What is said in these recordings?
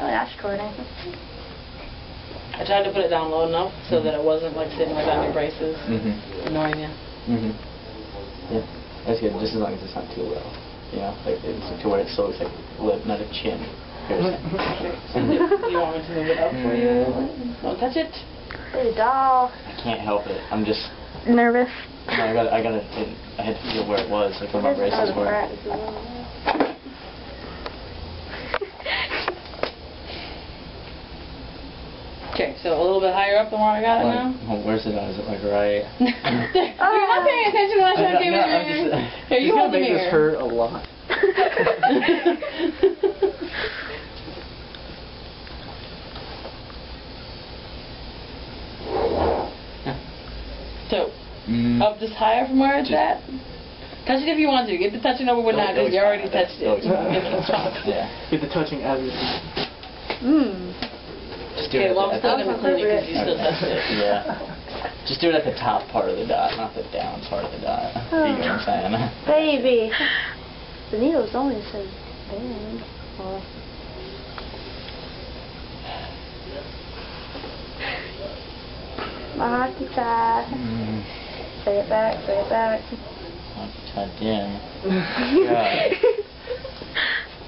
Oh, that's recording. I tried to put it down low enough so that it wasn't like sitting right on your braces, annoying you. Yeah, that's good. Just as long as it's not too low. You know, like it's to where it's so it's like lip, not a chin. You want me to move it up for you? Don't touch it. Hey, doll. I can't help it. I'm just Nervous. No, I had to feel where it was, like where my braces were. Okay, so a little bit higher up than where I got it now? Oh, where's it at? Is it like right? You're not paying attention when I try to give you a mirror. Here, you hold the mirror. This hurt a lot. So, up just higher from where it's at? Touch it if you want to. Get the touching over with now because you already touched it. Yeah. Get the touching as it Just do it well, I'm still going to clean it because you still touched it. Yeah. Just do it at the top part of the dot, not the down part of the dot. You know what I'm saying? Baby. The needle's only so big. Oh. My hockey tie. Say it back, say it back. Hockey tie again.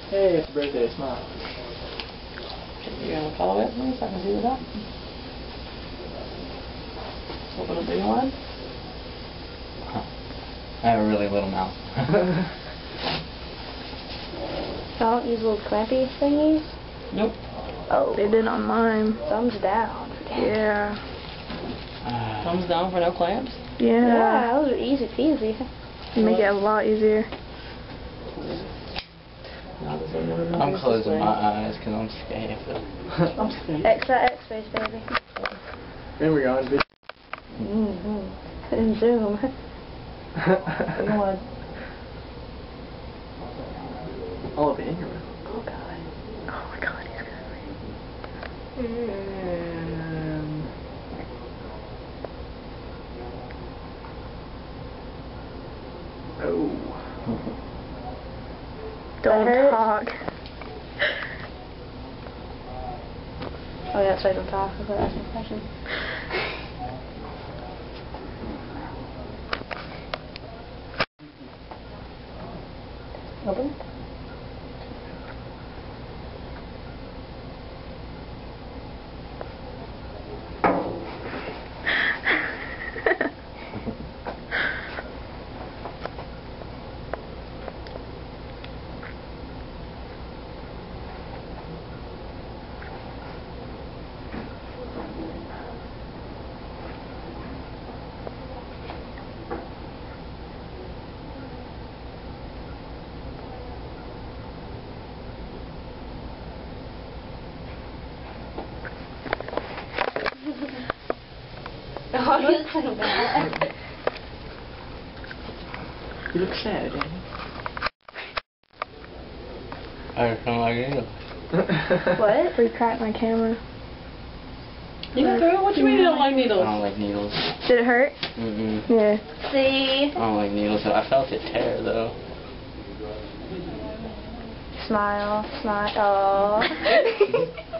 Hey, it's birthday, smile. You going to follow it for me so I can see the dot? Open a big one. I have a really little mouth. Y'all don't use little clampy thingies? Nope. Oh. They did on mine. Thumbs down. Yeah. Thumbs down for no clamps? Yeah, those are easy peasy. You make it a lot easier. I'm closing my eyes because I'm scared. I'm scared. X that X face, baby. There we go, bitch. And zoom. All of it in your mouth. Oh god. Oh my god, he's gonna Oh. Don't talk. Oh yeah, that's right, don't talk. I was asking a question. Open? Oh, you look so bad. You look sad, Danny. I don't like needles. What? We cracked my camera. You got through it? What do you mean you don't like I needles? don't like needles. Did it hurt? Yeah. See? I don't like needles. I felt it tear though. Smile, smile. Aww.